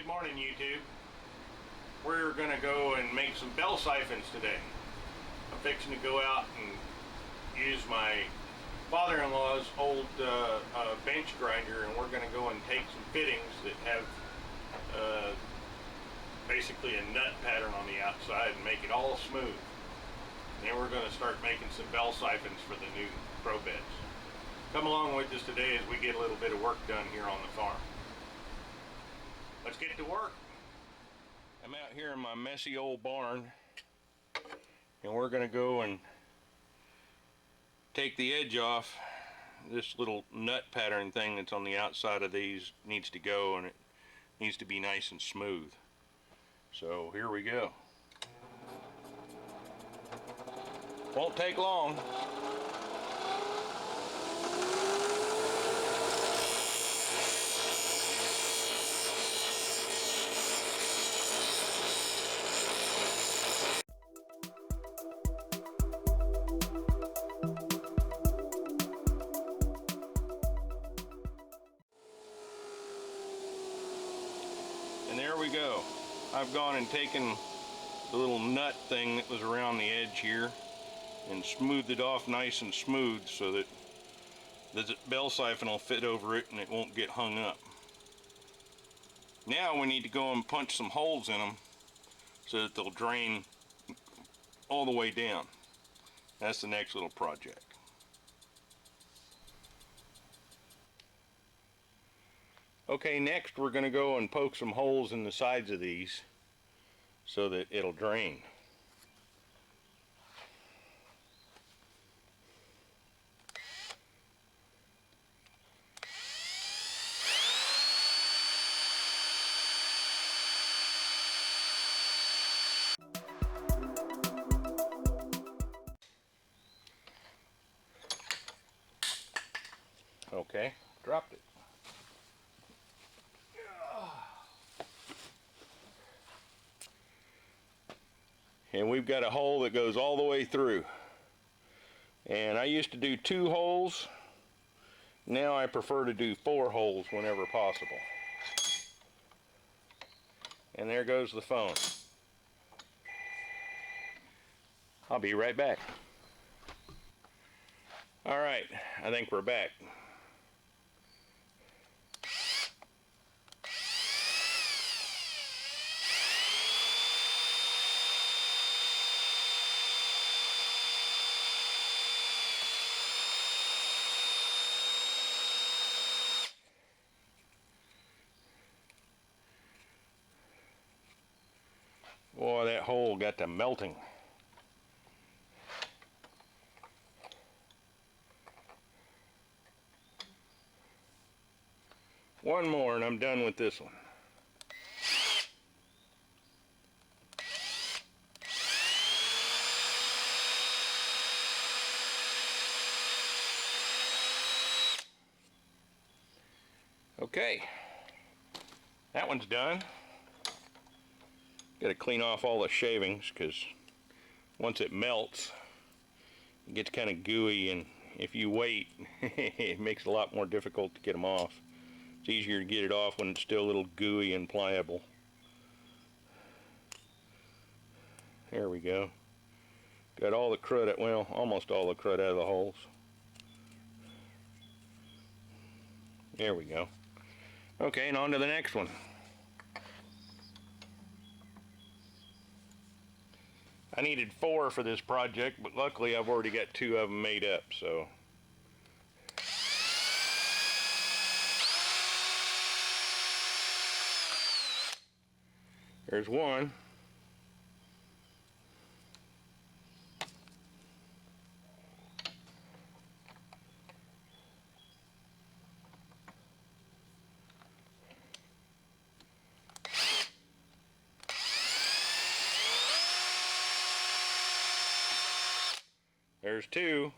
morning, YouTube. We're gonna go and make some bell siphons today. I'm fixing to go out and use my father-in-law's old bench grinder, and we're gonna go and take some fittings that have basically a nut pattern on the outside and make it all smooth. And then we're gonna start making some bell siphons for the new pro beds. Come along with us today as we get a little bit of work done here on the farm. Let's get to work. I'm out here in my messy old barn, and we're going to go and take the edge off. This little nut pattern thing that's on the outside of these needs to go, and it needs to be nice and smooth. So here we go. Won't take long. And there we go. I've gone and taken the little nut thing that was around the edge here and smoothed it off nice and smooth so that the bell siphon will fit over it and it won't get hung up. Now we need to go and punch some holes in them so that they'll drain all the way down. That's the next little project. Okay, next we're going to go and poke some holes in the sides of these so that it'll drain. Okay, dropped it. And we've got a hole that goes all the way through. And I used to do 2 holes. Now I prefer to do 4 holes whenever possible. And there goes the phone. I'll be right back. Alright, I think we're back. Boy, that hole got to melting. One more and I'm done with this one. Okay, that one's done. Got to clean off all the shavings because once it melts, it gets kind of gooey, and if you wait, it makes it a lot more difficult to get them off. It's easier to get it off when it's still a little gooey and pliable. There we go. Got all the crud, well, almost all the crud out of the holes. There we go. Okay, and on to the next one. I needed 4 for this project, but luckily I've already got 2 of them made up, so. There's one. There's 2.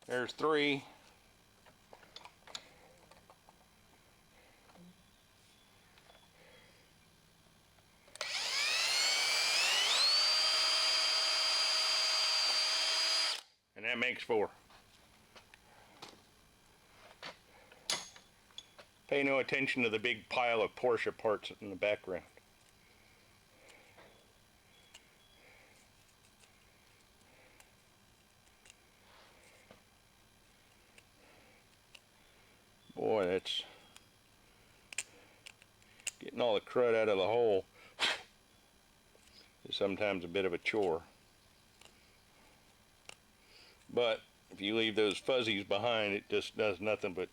There's 3. that makes 4. Pay no attention to the big pile of Porsche parts in the background. Boy, that's getting all the crud out of the hole is sometimes a bit of a chore. But if you leave those fuzzies behind, it just does nothing but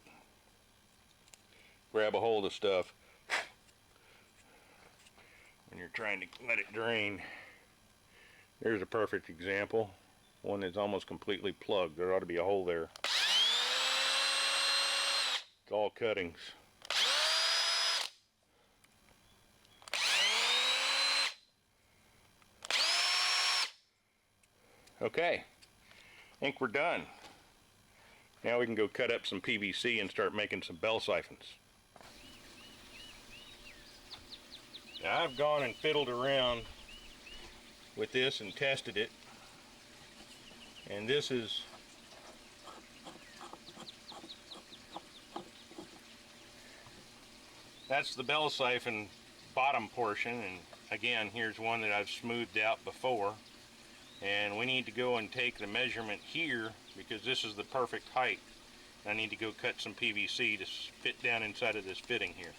grab a hold of stuff when you're trying to let it drain. There's a perfect example. One that's almost completely plugged. There ought to be a hole there. It's all cuttings. Okay, I think we're done. Now we can go cut up some PVC and start making some bell siphons. Now I've gone and fiddled around with this and tested it, and that's the bell siphon bottom portion, and again, here's one that I've smoothed out before. And we need to go and take the measurement here because this is the perfect height. I need to go cut some PVC to fit down inside of this fitting here.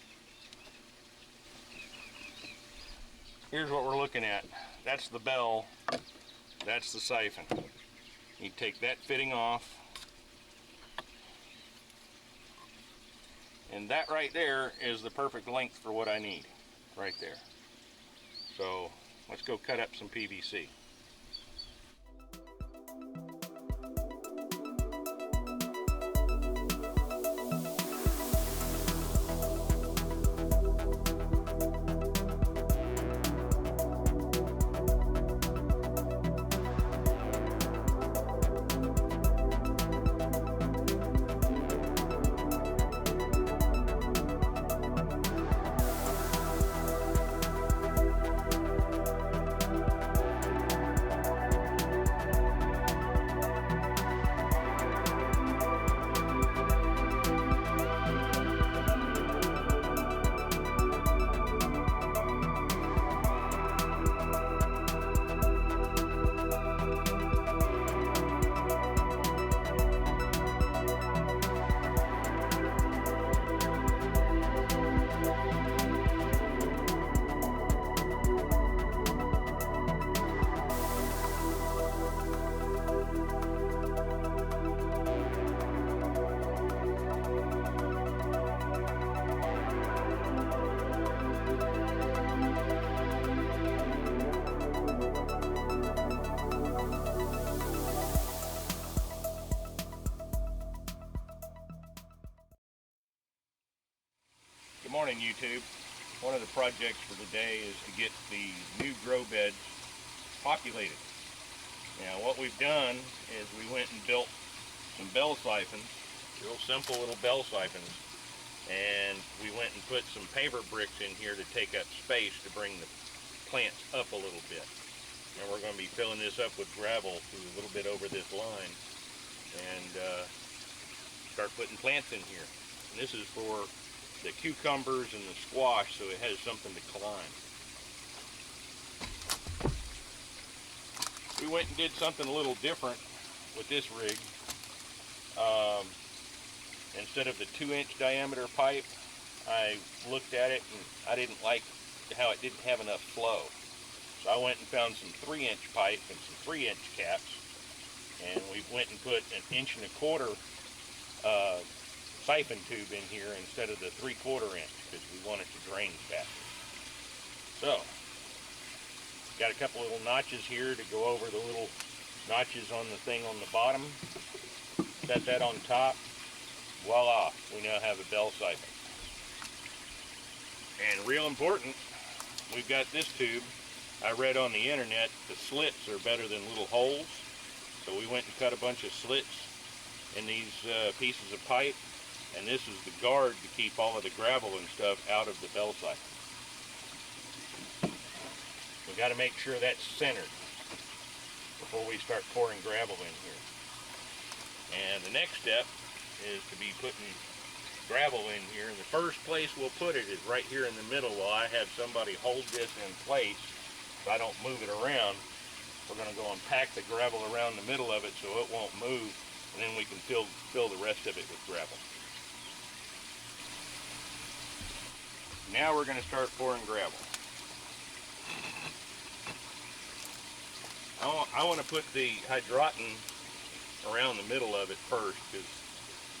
Here's what we're looking at. That's the bell, that's the siphon. You take that fitting off, and that right there is the perfect length for what I need, right there. So let's go cut up some PVC. Good morning, YouTube. One of the projects for today is to get the new grow beds populated. Now what we've done is we went and built some bell siphons, real simple little bell siphons, and we went and put some paver bricks in here to take up space to bring the plants up a little bit. And we're going to be filling this up with gravel to a little bit over this line and start putting plants in here. And this is for the cucumbers and the squash, so it has something to climb. We went and did something a little different with this rig. Instead of the 2-inch diameter pipe, I looked at it and I didn't like how it didn't have enough flow. So I went and found some 3-inch pipe and some 3-inch caps, and we went and put an 1.25 inch siphon tube in here instead of the 3/4 inch because we want it to drain faster. So, got a couple little notches here to go over the little notches on the thing on the bottom. Set that on top. Voila, we now have a bell siphon. And real important, we've got this tube. I read on the internet the slits are better than little holes. So we went and cut a bunch of slits in these pieces of pipe. And this is the guard to keep all of the gravel and stuff out of the bell siphon. We got to make sure that's centered before we start pouring gravel in here. And the next step is to be putting gravel in here. And the first place we'll put it is right here in the middle while I have somebody hold this in place so I don't move it around. We're going to go and pack the gravel around the middle of it so it won't move, and then we can fill the rest of it with gravel. Now we're going to start pouring gravel. I want to put the hydroton around the middle of it first because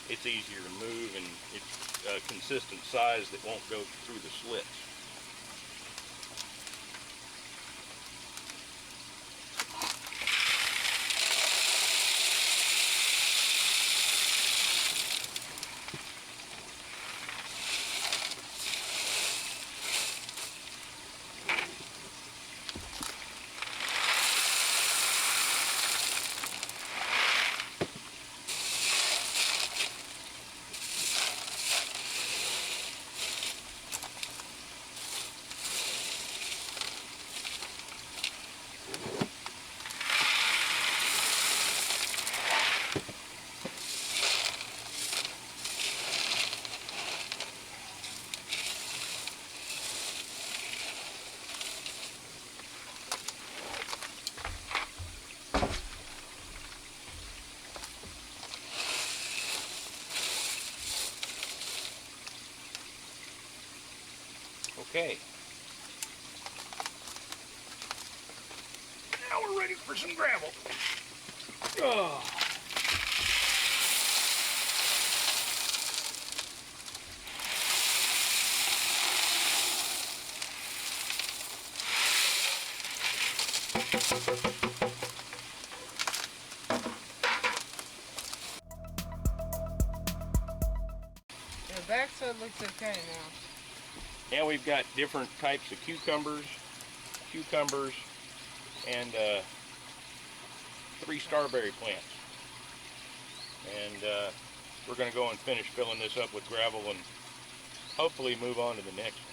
it's easier to move and it's a consistent size that won't go through the slits. Okay. Now we're ready for some gravel. Oh. The backside looks okay now. Now we've got different types of cucumbers, and 3 starberry plants. And we're going to go and finish filling this up with gravel and hopefully move on to the next one.